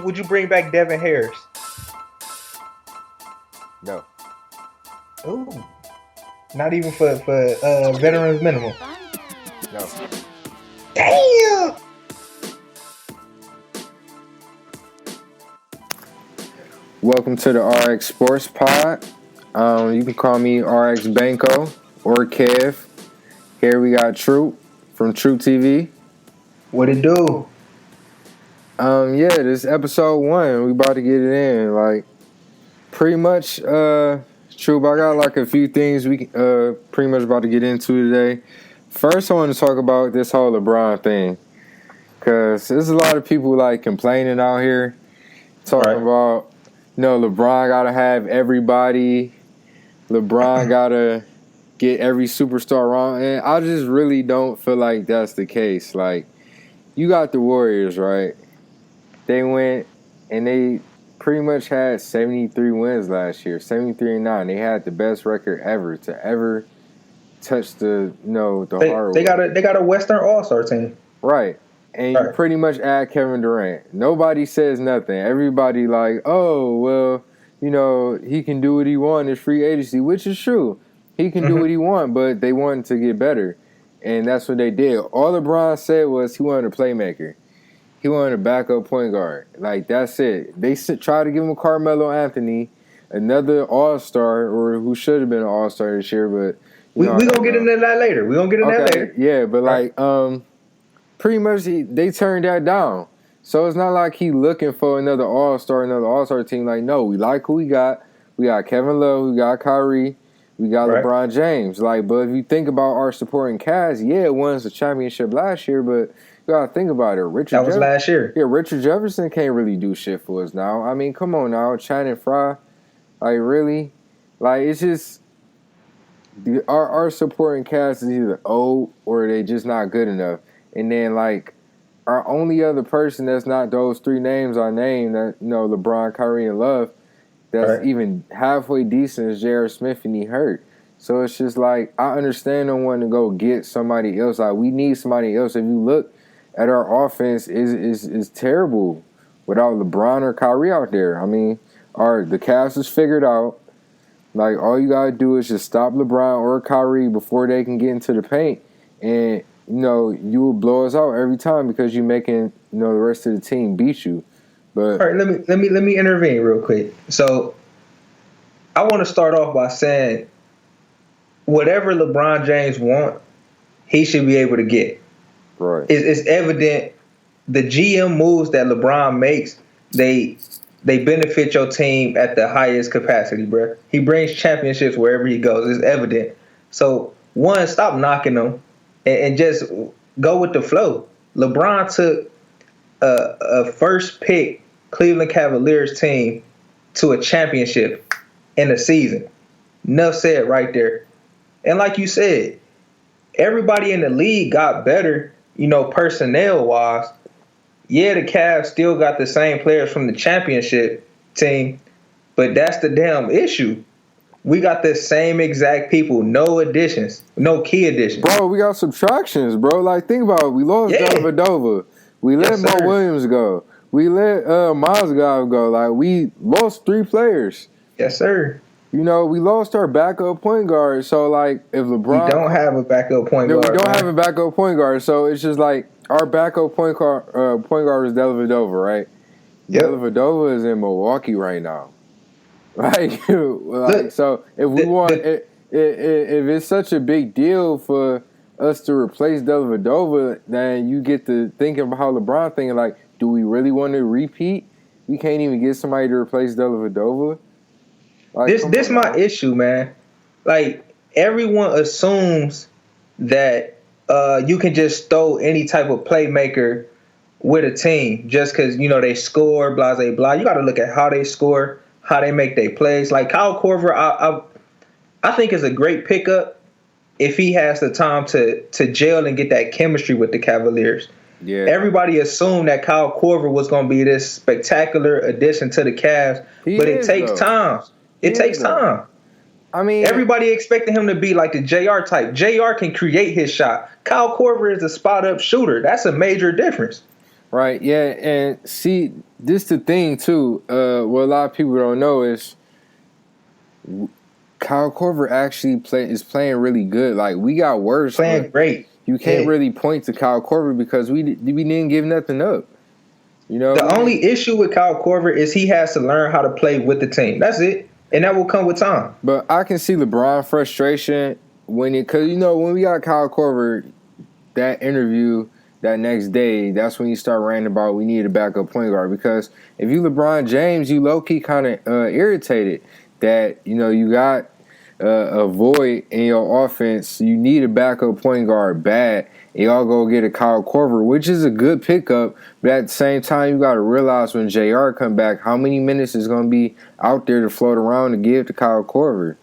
would you bring back Devin Harris? No. Ooh. Not even for veterans minimum. No. Damn. Welcome to the RX Sports Pod. You can call me RX Banco or Kev. Here we got Troop from Troop TV. What it do? Yeah, this episode 1. We about to get it in. Like, pretty much, Troop, I got like a few things we pretty much about to get into today. First, I want to talk about this whole LeBron thing. Because there's a lot of people like complaining out here. Talking about, LeBron got to have everybody. LeBron got to get every superstar wrong. And I just really don't feel like that's the case. Like, you got the Warriors, right? They went and they pretty much had 73 wins last year, 73-9. They had the best record ever to ever touch the hardwood. They got a Western All-Star team. Right. And you pretty much add Kevin Durant. Nobody says nothing. Everybody like, oh, well, he can do what he wants. It's free agency, which is true. He can do what he wants, but they wanted to get better. And that's what they did. All LeBron said was he wanted a playmaker. He wanted a backup point guard. Like, that's it. They tried to give him Carmelo Anthony, another all-star, or who should have been an all-star this year, but... We're going to get into that later. Yeah, but pretty much they turned that down. So it's not like he looking for another all-star team. Like, no, we like who we got. We got Kevin Love, we got Kyrie, we got LeBron James. Like, but if you think about our supporting cast, it won the championship last year, but you gotta think about it. That was last year. Yeah, Richard Jefferson can't really do shit for us now. I mean, come on now, Channing Frye. Like, really? Like, it's just our supporting cast is either old or they just not good enough. And then, like, our only other person that's not those three names I named, that LeBron, Kyrie, and Love, that's even halfway decent is J.R. Smith, and he hurt. So it's just like, I understand them wanting to go get somebody else. Like, we need somebody else. If you look at our offense, is terrible without LeBron or Kyrie out there. I mean, the Cavs is figured out. Like, all you got to do is just stop LeBron or Kyrie before they can get into the paint. And, you will blow us out every time because you're making, the rest of the team beat you. But all right, let me intervene real quick. So I want to start off by saying whatever LeBron James wants, he should be able to get. Right. It's evident the GM moves that LeBron makes, they benefit your team at the highest capacity, bro. He brings championships wherever he goes. It's evident. So, one, stop knocking him and just go with the flow. LeBron took a first pick Cleveland Cavaliers team to a championship in a season. Enough said right there. And like you said, everybody in the league got better, personnel-wise. Yeah, the Cavs still got the same players from the championship team, but that's the damn issue. We got the same exact people, no additions, no key additions. Bro, we got subtractions, bro. Like, think about it. We lost Dellavedova. We let Mo Williams go. We let Miles go. Like, we lost 3 players. Yes, sir. We lost our backup point guard. So, like, if LeBron... We don't have a backup point guard. We don't have a backup point guard. So, it's just like, our backup point guard is Dellavedova, right? Yep. Dellavedova is in Milwaukee right now. So if we want, if it's such a big deal for us to replace Dellavedova, then you get to thinking about how LeBron thinking, like, do we really want to repeat? We can't even get somebody to replace Dellavedova. Like, this my issue, man. Like, everyone assumes that you can just throw any type of playmaker with a team just because, they score, blah, blah, blah. You got to look at how they score, how they make their plays. Like, Kyle Korver, I think is a great pickup if he has the time to gel and get that chemistry with the Cavaliers. Yeah. Everybody assumed that Kyle Korver was going to be this spectacular addition to the Cavs, but it takes time. It takes time. I mean, everybody expected him to be like the JR type. JR can create his shot. Kyle Korver is a spot-up shooter. That's a major difference. Right, yeah, and see, this the thing too. What a lot of people don't know is Kyle Korver actually is playing really good. Like we got worse, Playing great. You can't really point to Kyle Korver because we didn't give nothing up. You know, The only issue with Kyle Korver is he has to learn how to play with the team. That's it, and that will come with time. But I can see LeBron frustration because when we got Kyle Korver, that interview that next day, that's when you start ranting about we need a backup point guard. Because if you LeBron James, you low key kind of irritated that you got a void in your offense. You need a backup point guard bad. And y'all go get a Kyle Korver, which is a good pickup. But at the same time, you got to realize when JR come back, how many minutes is going to be out there to float around to give to Kyle Korver.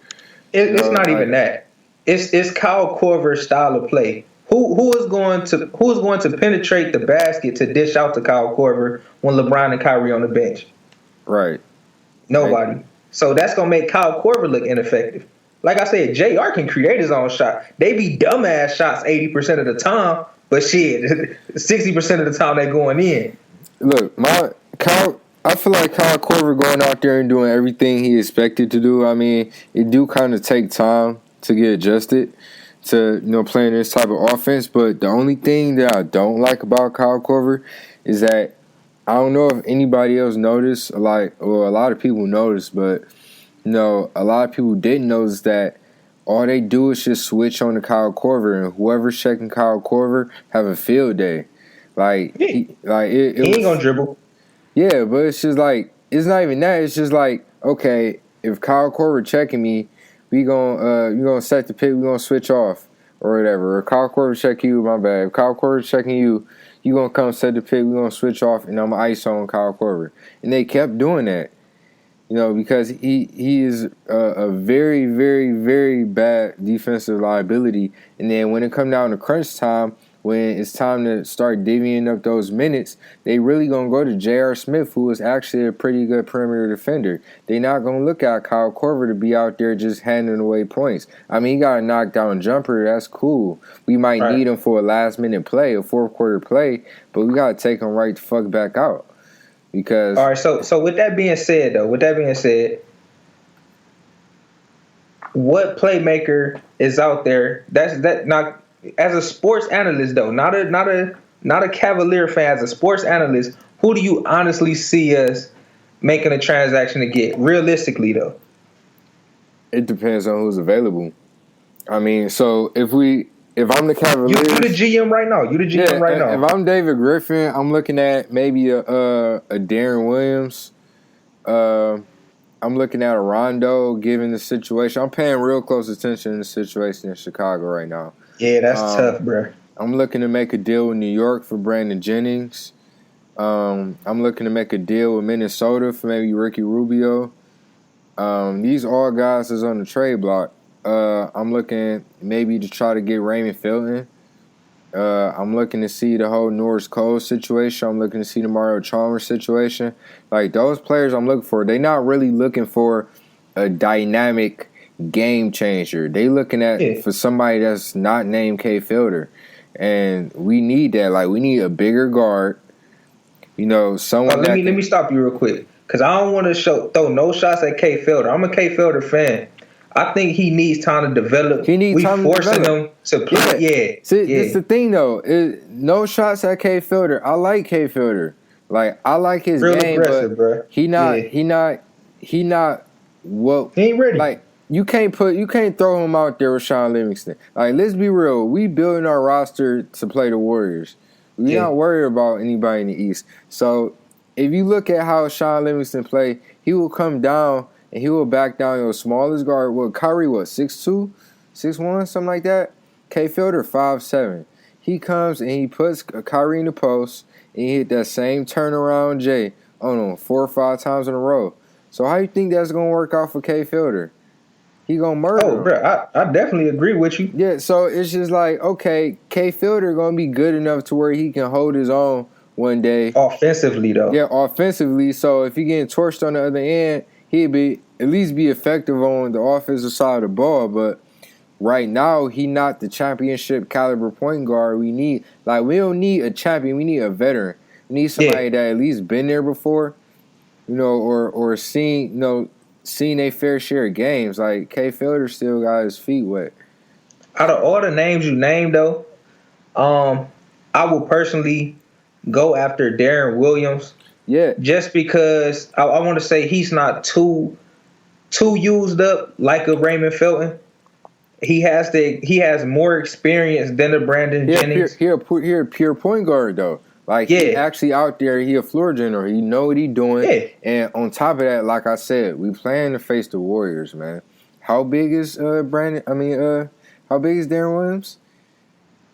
It's not even that. It's Kyle Korver's style of play. Who is going to penetrate the basket to dish out to Kyle Korver when LeBron and Kyrie on the bench? Right. Nobody. Right. So that's gonna make Kyle Korver look ineffective. Like I said, JR can create his own shot. They be dumbass shots 80% of the time, but shit, 60% of the time they going in. Look, I feel like Kyle Korver going out there and doing everything he expected to do. I mean, it do kind of take time to get adjusted to playing this type of offense. But the only thing that I don't like about Kyle Korver is that I don't know if anybody else noticed. A lot of people noticed, but a lot of people didn't notice that all they do is just switch on to Kyle Korver, and whoever's checking Kyle Korver have a field day. Like, he ain't gonna dribble. Yeah, but it's just like it's not even that. It's just like, okay, if Kyle Korver checking me, we gonna set the pick. We gonna switch off or whatever. Or Kyle Korver check you, my bad. If Kyle Korver checking you, you gonna come set the pick. We gonna switch off, and I'm ice on Kyle Korver. And they kept doing that. Because he is a very, very, very bad defensive liability. And then when it comes down to crunch time, when it's time to start divvying up those minutes, they really going to go to J.R. Smith, who is actually a pretty good perimeter defender. They're not going to look at Kyle Korver to be out there just handing away points. I mean, he got a knockdown jumper. That's cool. We might need him for a last-minute play, a fourth-quarter play, but we got to take him right the fuck back out. Because all right, so with that being said, what playmaker is out there? That not as a sports analyst though, not a Cavalier fan. As a sports analyst, who do you honestly see us making a transaction to get? Realistically though, it depends on who's available. I mean, so if I'm the Cavaliers, you the GM right now. If I'm David Griffin, I'm looking at maybe a Darren Williams. I'm looking at a Rondo, given the situation. I'm paying real close attention to the situation in Chicago right now. Yeah, that's tough, bro. I'm looking to make a deal with New York for Brandon Jennings. I'm looking to make a deal with Minnesota for maybe Ricky Rubio. These all guys is on the trade block. I'm looking maybe to try to get Raymond Felton. I'm looking to see the whole Norris Cole situation. I'm looking to see the Mario Chalmers situation. Like, those players I'm looking for, they're not really looking for a dynamic game changer. They looking at for somebody that's not named K. Fielder. And we need that. Like, we need a bigger guard. Someone let me stop you real quick. Because I don't want to throw no shots at K. Fielder. I'm a K. Fielder fan. I think he needs time to develop. We forcing him to play. Yeah. See, that's the thing, though. No shots at K. Fielder. I like K. Fielder. Like, I like his real game, aggressive, but bro. He not what. He ain't ready. Like, you can't throw him out there with Sean Livingston. Like, let's be real. We building our roster to play the Warriors. We're not worried about anybody in the East. So if you look at how Sean Livingston play, he will come down and he will back down your smallest guard. What, Kyrie, 6'2", 6'1", something like that? K. Fielder, 5'7". He comes and he puts Kyrie in the post and he hit that same turnaround J 4 or 5 times in a row. So how you think that's going to work out for K. Fielder? He going to murder him. Bro, I definitely agree with you. Yeah, so it's just like, okay, K. Fielder going to be good enough to where he can hold his own one day. Offensively, though. Yeah, offensively. So if he getting torched on the other end, he'd at least be effective on the offensive side of the ball. But right now, he not the championship caliber point guard we need. Like, we don't need a champion. We need a veteran. You need somebody that at least been there before, or seen a fair share of games. Like K. Felder still got his feet wet. Out of all the names you named, though, I will personally go after Darren Williams. Yeah, just because I want to say he's not too used up like a Raymond Felton. He has more experience than a Brandon Jennings. He a pure point guard though. Like he actually out there. He a floor general. He know what he doing. Yeah. And on top of that, like I said, we plan to face the Warriors, man. How big is Brandon? How big is Darren Williams?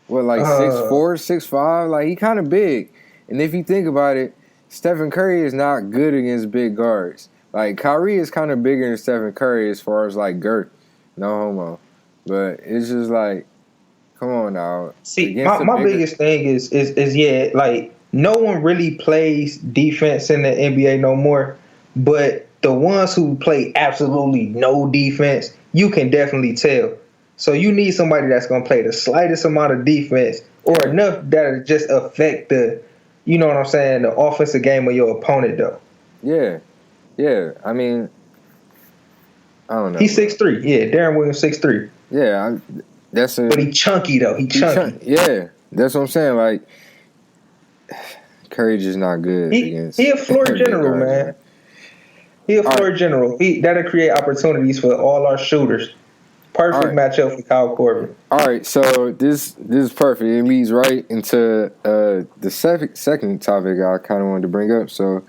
What, like 6'4", 6'5"? Like he kind of big. And if you think about it, Stephen Curry is not good against big guards. Like Kyrie is kind of bigger than Stephen Curry as far as like girth. No homo. But it's just like, come on now. See, my biggest thing is like no one really plays defense in the NBA no more. But the ones who play absolutely no defense, you can definitely tell. So you need somebody that's gonna play the slightest amount of defense or enough that'll just affect the, you know what I'm saying, the offensive game of your opponent though. Yeah. Yeah. I mean, I don't know. He's 6'3". Yeah, Darren Williams 6'3". Yeah, but he chunky though. He chunky. Yeah, that's what I'm saying. Like Curry just not good against. He a floor general, man. He a floor general. That'll create opportunities for all our shooters. Perfect matchup for Kyle Korver. All right, so this is perfect. It leads right into the second topic I kind of wanted to bring up. So,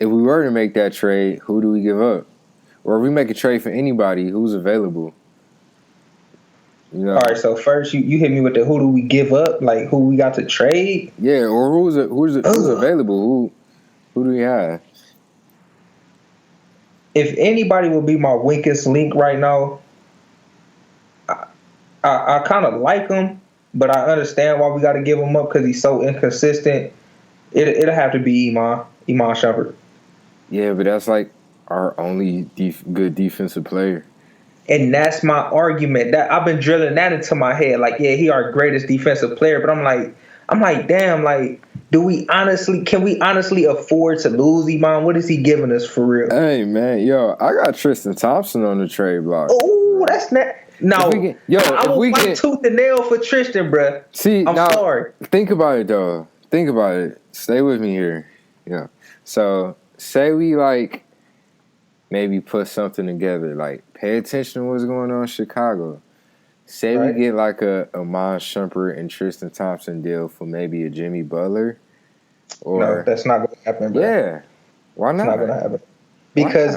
if we were to make that trade, who do we give up? Or if we make a trade for anybody, who's available? All right, so first you hit me with the who do we give up? Like who we got to trade? Yeah, or who's available? Who do we have? If anybody would be my weakest link right now, I kind of like him, but I understand why we got to give him up because he's so inconsistent. It'll have to be Iman Shumpert. Yeah, but that's like our only good defensive player. And that's my argument. That I've been drilling that into my head. Like, yeah, he our greatest defensive player, but I'm like, damn, like, can we honestly afford to lose Iman? What is he giving us for real? Hey man, yo, I got Tristan Thompson on the trade block. Oh, that's not. No, I will fight tooth and nail for Tristan, bruh. See, I'm sorry. Think about it though. Think about it. Stay with me here. Yeah. So say we like maybe put something together. Like pay attention to what's going on in Chicago. Say we get like a Iman Shumpert and Tristan Thompson deal for maybe a Jimmy Butler. No, that's not going to happen, bro. Yeah. Why not? It's not going to happen. Because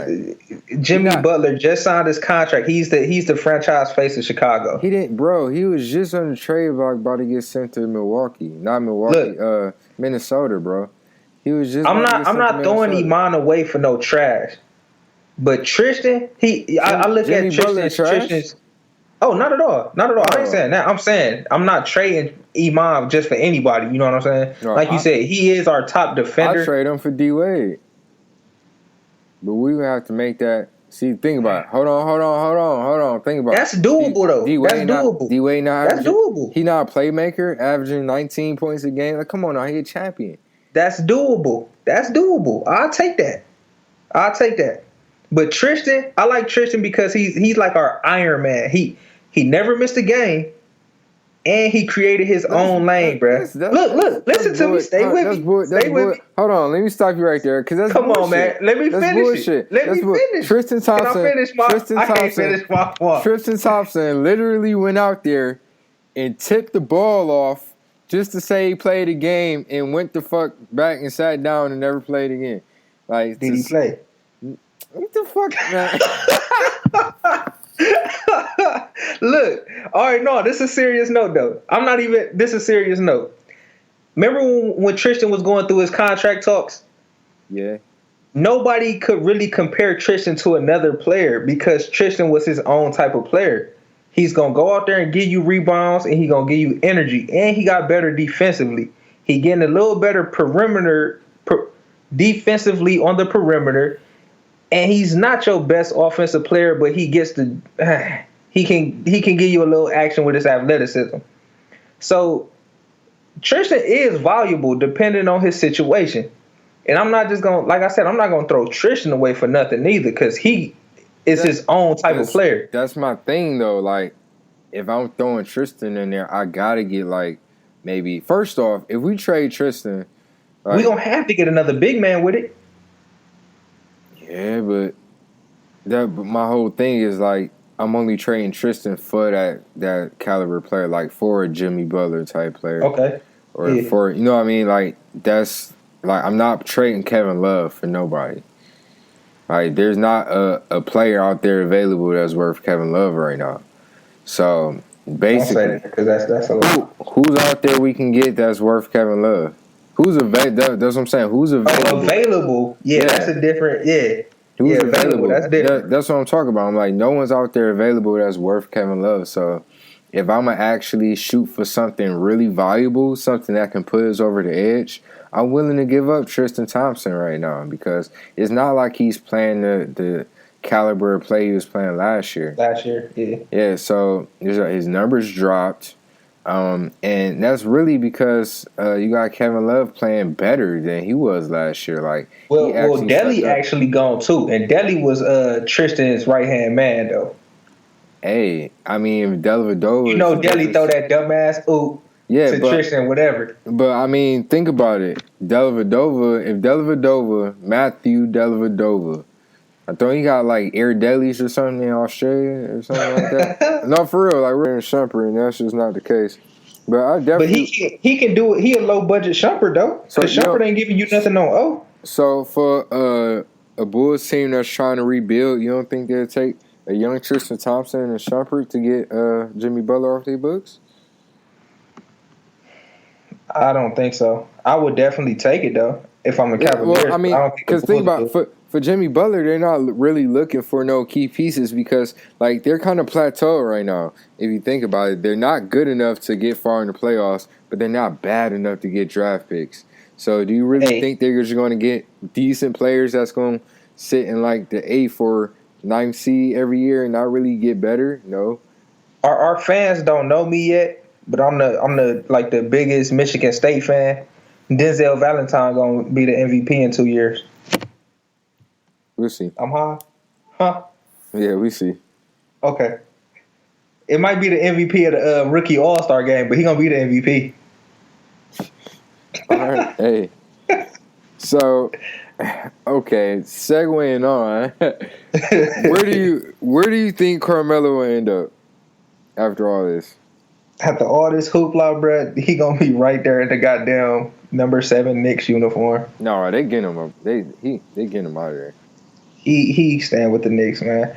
Jimmy Butler just signed his contract. He's the franchise face of Chicago. He didn't, bro. He was just on the trade block about to get sent to Milwaukee. Not Milwaukee, Minnesota, bro. He was just. I'm not throwing Iman away for no trash. But Tristan, I look at Tristan's. Oh, not at all. Not at all. I ain't saying that. I'm saying I'm not trading Iman just for anybody. You know what I'm saying? No, like you said, he is our top defender. I trade him for D-Wade. But we would have to make that. See, think about it. Hold on. Think about it. That's doable, though. That's doable. D-Wade not. That's doable. He not a playmaker, averaging 19 points a game. Like, come on now, he a champion. That's doable. I'll take that. But Tristan, I like Tristan because he's like our Iron Man. He never missed a game, and he created his own lane, bro. Look, listen to me. Stay with me. Hold on, let me stop you right there, because that's Come bullshit. on, man. Let me finish it. Let me finish. Tristan Thompson. Can I finish I can't finish my point. Tristan Thompson literally went out there and tipped the ball off just to say he played a game and went the fuck back and sat down and never played again. Like, did he play? What the fuck, man? Look, all right, no, this is a serious note, though. This is a serious note. Remember when Tristan was going through his contract talks? Yeah. Nobody could really compare Tristan to another player because Tristan was his own type of player. He's going to go out there and give you rebounds, and he's going to give you energy, and he got better defensively. He getting a little better defensively on the perimeter. And he's not your best offensive player, but he gets he can give you a little action with his athleticism. So Tristan is valuable depending on his situation. And I'm not just going to, like I said, I'm not going to throw Tristan away for nothing either because he is his own type of player. That's my thing, though. Like, if I'm throwing Tristan in there, I got to get, like, maybe, first off, if we trade Tristan. Like, we're going to have to get another big man with it. Yeah, but my whole thing is, like, I'm only trading Tristan for that caliber player, like, for a Jimmy Butler type player. Okay. Or for, you know what I mean? Like, that's, like, I'm not trading Kevin Love for nobody. Like, there's not a player out there available that's worth Kevin Love right now. So, basically, because that's a lot. Who's out there we can get that's worth Kevin Love? Who's available? That's what I'm saying. Who's available? Oh, available. Yeah, that's a different, Who's available? That's different. That's what I'm talking about. I'm like, no one's out there available that's worth Kevin Love. So, if I'm going to actually shoot for something really valuable, something that can put us over the edge, I'm willing to give up Tristan Thompson right now because it's not like he's playing the caliber of play he was playing last year. Yeah, so his numbers dropped. And that's really because you got Kevin Love playing better than he was last year. Like, Delly actually gone too, and Delly was Tristan's right hand man though. Hey, I mean, Dellavedova. You know, Delly throw that dumbass oop to Tristan, whatever. But I mean, think about it. Matthew Dellavedova. I thought he got like Air Delis or something in Australia or something like that. No, for real. Like, we're in Shumper, and that's just not the case. But I definitely. But he can do it. He a low budget Shumper though. So Shumper ain't giving you nothing on O. So for a Bulls team that's trying to rebuild, you don't think they'll take a young Tristan Thompson and Shumpert to get Jimmy Butler off their books? I don't think so. I would definitely take it though if I'm a Cavaliers. Well, I mean, because think about for Jimmy Butler, they're not really looking for no key pieces because like they're kind of plateaued right now. If you think about it, they're not good enough to get far in the playoffs, but they're not bad enough to get draft picks. So, do you really think they're just going to get decent players that's going to sit in like the 8th or 9th seed every year and not really get better? No. Our fans don't know me yet, but I'm the biggest Michigan State fan. Denzel Valentine gonna be the MVP in 2 years. We'll see. I'm high, huh? Yeah, we see. Okay. It might be the MVP of the rookie All-Star game, but he gonna be the MVP. All right, hey. So, okay, segueing on. Where do you think Carmelo will end up after all this? After all this hoopla, bro, he gonna be right there in the goddamn number 7 Knicks uniform. No, they getting him up. They getting him out of there. He stand with the Knicks, man.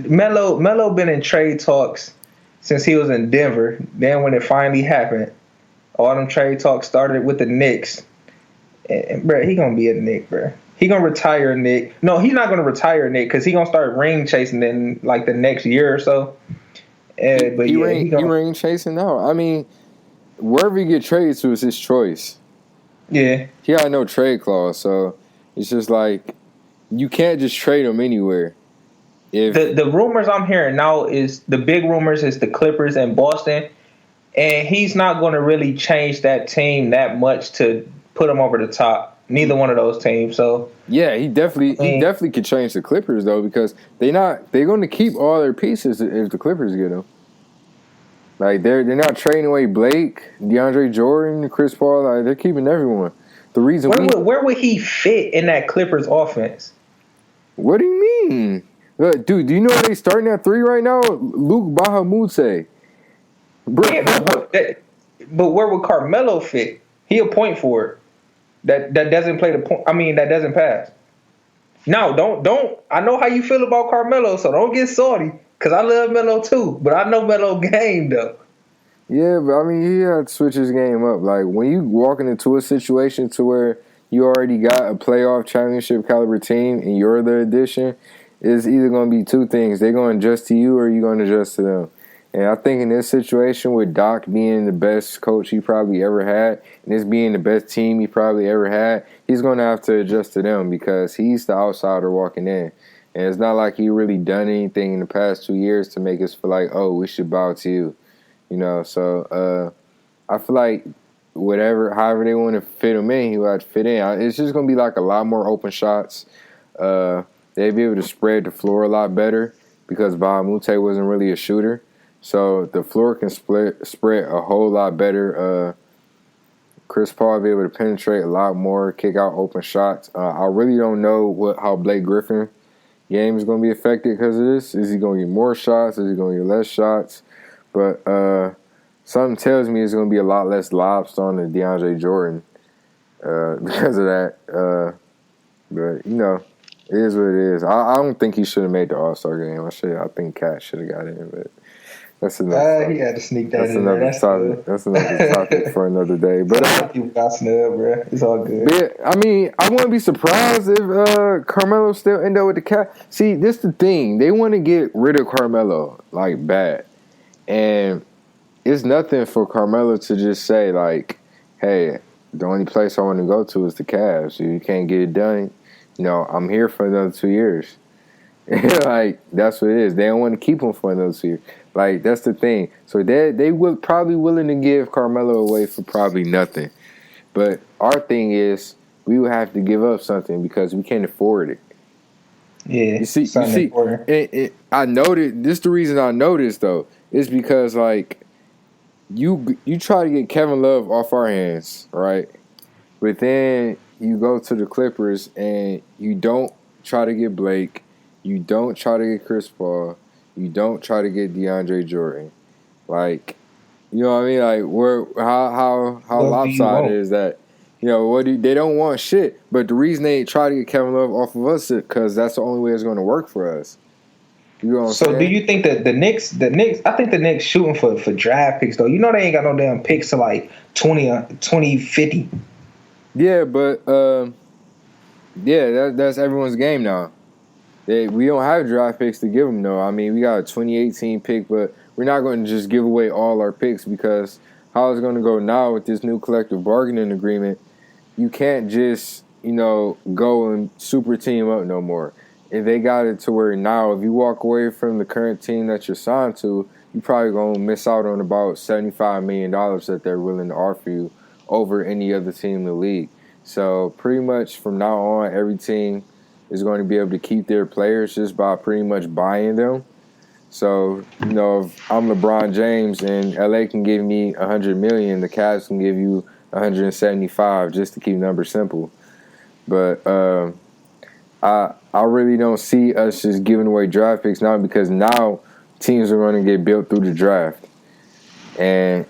Melo been in trade talks since he was in Denver. Then when it finally happened, all them trade talks started with the Knicks. And bro, he gonna be a Knick, bro. He gonna retire a Knick. No, he's not gonna retire a Knick because he gonna start ring chasing in like the next year or so. But he ring chasing now. I mean, wherever he get traded to is his choice. Yeah, he got no trade clause, so it's just like you can't just trade him anywhere. If the rumors I'm hearing now is the big rumors is the Clippers and Boston, and he's not going to really change that team that much to put him over the top. Neither one of those teams. So yeah, he definitely could change the Clippers though because they're going to keep all their pieces if the Clippers get them. Like they're not trading away Blake, DeAndre Jordan, Chris Paul. Like they're keeping everyone. The reason where would he fit in that Clippers offense? What do you mean, dude? Do you know where they starting at 3 right now? Luke Bahamute. Yeah, but where would Carmelo fit? He a point forward. That doesn't play the point. I mean, that doesn't pass. No, don't. I know how you feel about Carmelo, so don't get salty. Cause I love Melo too, but I know Melo game though. Yeah, but I mean, he had to switch his game up. Like when you walking into a situation to where you already got a playoff championship caliber team and you're the addition, it's either going to be two things: they're going to adjust to you or you're going to adjust to them. And I think in this situation, with Doc being the best coach he probably ever had, and this being the best team he probably ever had, he's going to have to adjust to them because he's the outsider walking in. And it's not like he really done anything in the past 2 years to make us feel like, oh, we should bow to you. You know, so I feel like however they want to fit him in, he will have to fit in. It's just going to be like a lot more open shots. They'd be able to spread the floor a lot better because Bahamute wasn't really a shooter. So the floor can spread a whole lot better. Chris Paul will be able to penetrate a lot more, kick out open shots. I really don't know how Blake Griffin game is going to be affected because of this. Is he going to get more shots? Is he going to get less shots? But something tells me it's going to be a lot less lobs thrown to DeAndre Jordan because of that. But, you know, it is what it is. I don't think he should have made the All-Star game. I think Cat should have got in, but that's another he had to sneak that in another there. topic. That's another topic for another day. But people got snubbed, bro. It's all good. Yeah, I mean, I wouldn't be surprised if Carmelo still end up with the Cat. See, this the thing. They want to get rid of Carmelo, like, bad. And it's nothing for Carmelo to just say, like, hey, the only place I want to go to is the Cavs. If you can't get it done, you know, I'm here for another 2 years. Like, that's what it is. They don't want to keep him for another 2 years. Like, that's the thing. So they would probably willing to give Carmelo away for probably nothing. But our thing is, we would have to give up something because we can't afford it. Yeah, you see, I noticed. This the reason I noticed though is because like you try to get Kevin Love off our hands, right? But then you go to the Clippers and you don't try to get Blake, you don't try to get Chris Paul, you don't try to get DeAndre Jordan. Like, you know what I mean? Like, how lopsided is that? You know, they don't want shit. But the reason they try to get Kevin Love off of us is because that's the only way it's going to work for us. You know what I'm saying? Do you think that the Knicks, I think the Knicks shooting for draft picks, though. You know they ain't got no damn picks to like 2050. Yeah, but, that's everyone's game now. We don't have draft picks to give them, though. I mean, we got a 2018 pick, but we're not going to just give away all our picks because how it's going to go now with this new collective bargaining agreement, you can't just, you know, go and super team up no more. If they got it to where now, if you walk away from the current team that you're signed to, you're probably going to miss out on about $75 million that they're willing to offer you over any other team in the league. So pretty much from now on, every team is going to be able to keep their players just by pretty much buying them. So, you know, if I'm LeBron James and LA can give me $100 million, the Cavs can give you $175 just to keep numbers simple. But I really don't see us just giving away draft picks now because now teams are going to get built through the draft. And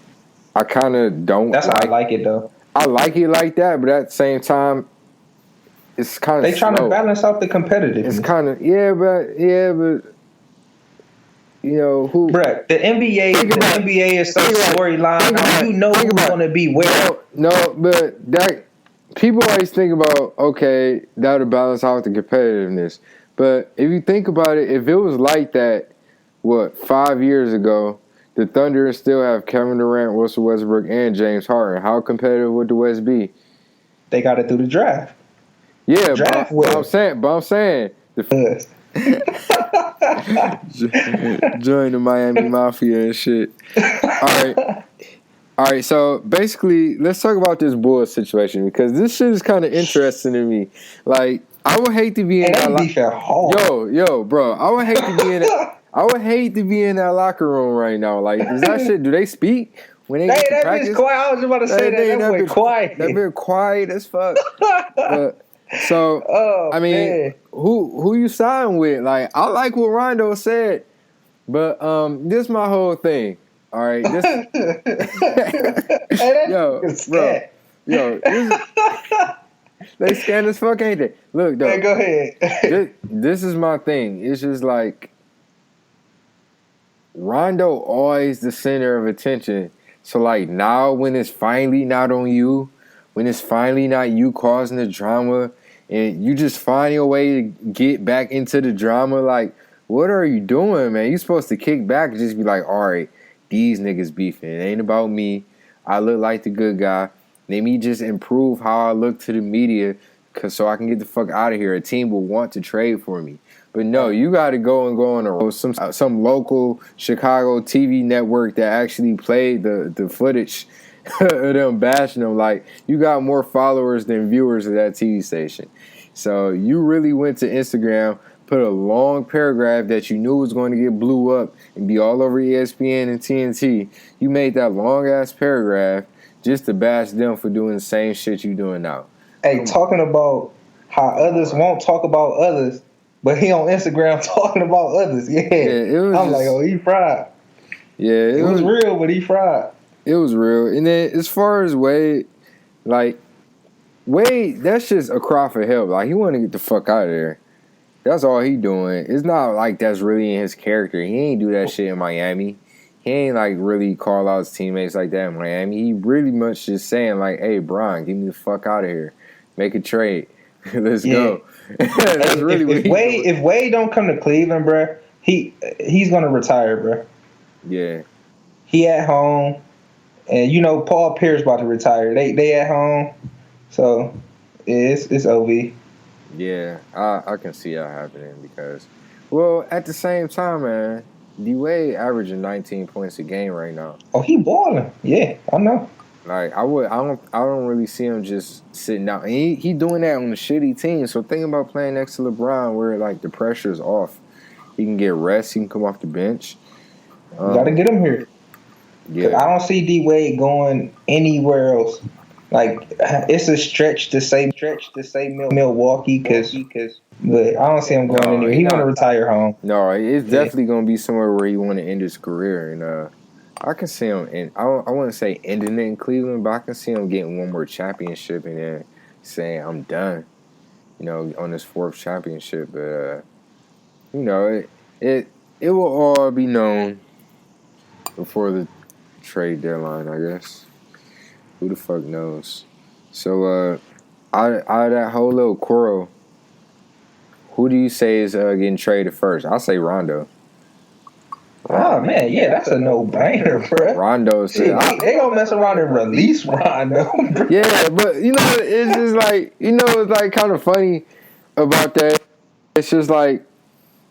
I kind of don't. That's how I like it, though. I like it like that, but at the same time, it's kind of they trying to balance out the competitiveness. It's kind of but you know who? Bruh, the NBA is so storyline. You know who's going to be where. No, but that people always think about okay, that'll balance out the competitiveness. But if you think about it, if it was like that, 5 years ago, the Thunder still have Kevin Durant, Russell Westbrook, and James Harden. How competitive would the West be? They got it through the draft. Yeah, but I'm saying join the Miami Mafia and shit. All right. So basically, let's talk about this Bulls situation because this shit is kind of interesting to me. Like, I would hate to be in that bro. I would hate to be in it. I would hate to be in that locker room right now. Like, is that shit? Do they speak when they get to practice? Bitch quiet. I was just about to say that bitch quiet. That bitch quiet as fuck. I mean, man. Who you sign with? Like, I like what Rondo said, but this is my whole thing. All right, this, they scared as fuck, ain't they? Look, though. Hey, go ahead. This is my thing. It's just like Rondo always the center of attention. So like now, when it's finally not on you. When it's finally not you causing the drama and you just find your way to get back into the drama, like, what are you doing, man? You're supposed to kick back and just be like, all right, these niggas beefing. It ain't about me. I look like the good guy. Let me just improve how I look to the media so I can get the fuck out of here. A team will want to trade for me. But no, you got to go on some local Chicago TV network that actually played the footage of them bashing them. Like, you got more followers than viewers of that TV station. So you really went to Instagram, put a long paragraph that you knew was going to get blew up and be all over ESPN and TNT. You made that long-ass paragraph just to bash them for doing the same shit you doing now. Hey, talking about how others won't talk about others, but he on Instagram talking about others. Yeah, I'm like, oh, he fried. Yeah, it was real, but he fried. It was real. And then as far as Wade, like, Wade, that's just a cry for help. Like, he want to get the fuck out of there. That's all he doing. It's not like that's really in his character. He ain't do that shit in Miami. He ain't, like, really call out his teammates like that in Miami. He really much just saying, like, hey, Brian, get me the fuck out of here. Make a trade. Let's go. That's really what if Wade don't come to Cleveland, bro, he's going to retire, bro. Yeah. He at home. And, you know, Paul Pierce about to retire. They at home. So, it's OV. Yeah, I can see that happening because, well, at the same time, man, D-Wade averaging 19 points a game right now. Oh, he balling. Yeah, I know. Like, I don't really see him just sitting out. And he doing that on a shitty team. So think about playing next to LeBron where, like, the pressure's off. He can get rest. He can come off the bench. You got to get him here. Yeah. I don't see D-Wade going anywhere else. Like, it's a stretch to say Milwaukee but I don't see him going anywhere. He want to retire home. No, it's definitely going to be somewhere where he want to end his career. And I can see him, and I wouldn't say ending it in Cleveland, but I can see him getting one more championship and then saying, I'm done, you know, on his fourth championship. But, you know, it will all be known before the trade deadline, I guess. Who the fuck knows? So, out of that whole little quarrel, who do you say is getting traded first? I'll say Rondo. Oh, man, yeah, that's a no-brainer, bro. Rondo. They gonna mess around and release Rondo, bro. Yeah, but, you know, it's just like, you know, it's like kind of funny about that. It's just like,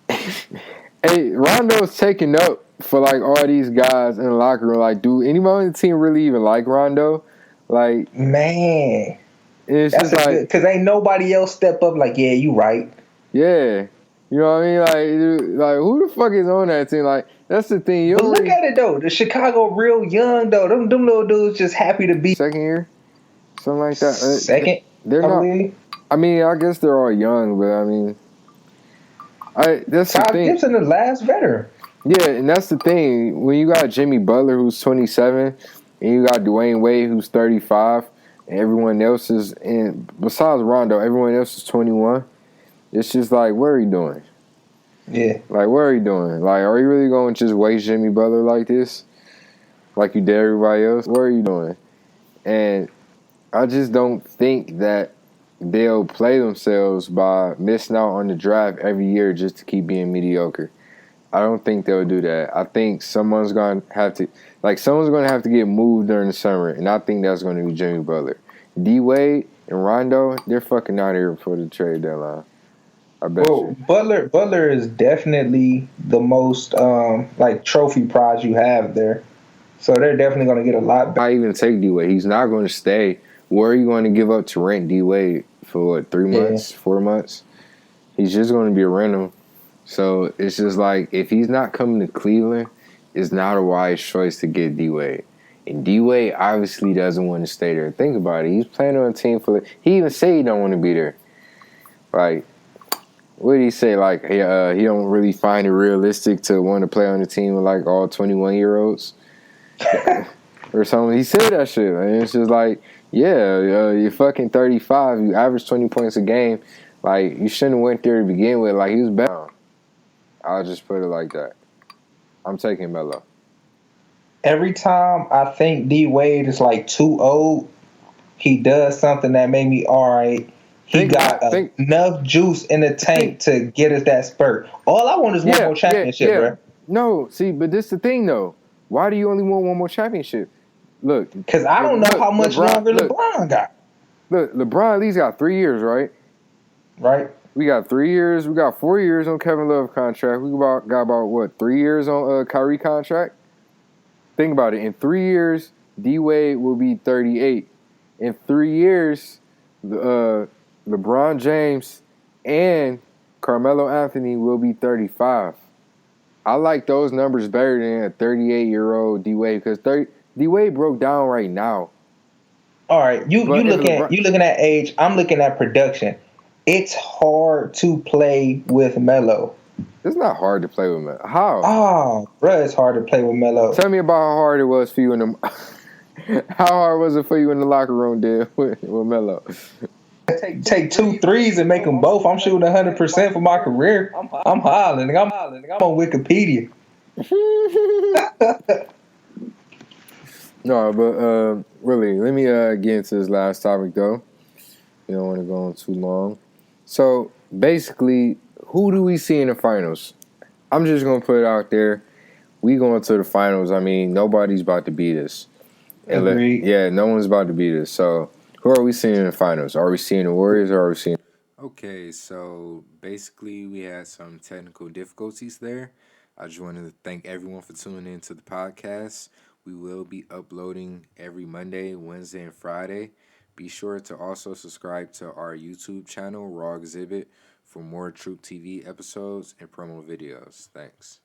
hey, Rondo's taking up for, like, all these guys in the locker room. Like, do anybody on the team really even like Rondo? Like, man, it's that's just like, because ain't nobody else step up like, yeah, you right. Yeah. You know what I mean? Like who the fuck is on that team? Like, that's the thing. But look at it, though. The Chicago real young, though. Them little dudes just happy to be. Second year? Something like that. Second? They're not. I mean, I guess they're all young, but I mean, that's the thing. Gibson, the last veteran. Yeah, and that's the thing. When you got Jimmy Butler, who's 27, and you got Dwayne Wade, who's 35, and everyone else is, and besides Rondo, everyone else is 21. It's just like, what are you doing? Yeah. Like, what are you doing? Like, are you really going to just waste Jimmy Butler like this? Like you did everybody else? What are you doing? And I just don't think that they'll play themselves by missing out on the draft every year just to keep being mediocre. I don't think they'll do that. I think someone's going to have to get moved during the summer, and I think that's going to be Jimmy Butler. D-Wade and Rondo, they're fucking out here before the trade deadline. I bet you. Butler is definitely the most trophy prize you have there. So they're definitely going to get a lot back. I even take D-Wade. He's not going to stay. Where are you going to give up to rent D-Wade for, what, 3 months, 4 months? He's just going to be a rental. So it's just like, if he's not coming to Cleveland, it's not a wise choice to get D-Wade. And D-Wade obviously doesn't want to stay there. Think about it. He's playing on a team he even said he don't want to be there. Like, what did he say? Like, he don't really find it realistic to want to play on a team with, like, all 21-year-olds. Or something. He said that shit. And it's just like, yeah, you're fucking 35. You average 20 points a game. Like, you shouldn't have went there to begin with. Like, he was bound. I'll just put it like that. I'm taking Melo. Every time I think D-Wade is, like, too old, he does something that made me, all right, he got enough juice in the tank to get us that spurt. All I want is one more championship, bro. No, see, but this is the thing, though. Why do you only want one more championship? Look. Because I don't know how much longer LeBron got. Look, LeBron at least got 3 years, right? Right. We got 3 years. We got 4 years on Kevin Love contract. We got about, what, 3 years on Kyrie contract? Think about it. In 3 years, D Wade will be 38. In 3 years, LeBron James and Carmelo Anthony will be 35. I like those numbers better than a 38-year-old D Wade because D Wade broke down right now. All right, But if LeBron, you looking at age. I'm looking at production. It's hard to play with Melo. it's not hard to play with Melo. How? Oh, bruh, it's hard to play with Melo. Tell me about how hard it was for you in the. How hard was it for you in the locker room, dude, with Melo? Take 2 threes and make them both. I'm shooting 100% for my career. I'm hollering. I'm on Wikipedia. No, but really, let me get into this last topic though. We don't want to go on too long. So basically, who do we see in the finals? I'm just gonna put it out there. We going to the finals. I mean, nobody's about to beat us. Agreed. Yeah, no one's about to beat us. So who are we seeing in the finals? Are we seeing the Warriors or are we seeing? Okay, so basically we had some technical difficulties there. I just wanted to thank everyone for tuning in to the podcast. We will be uploading every Monday, Wednesday, and Friday. Be sure to also subscribe to our YouTube channel, Raw Xhibit, for more Troop TV episodes and promo videos. Thanks.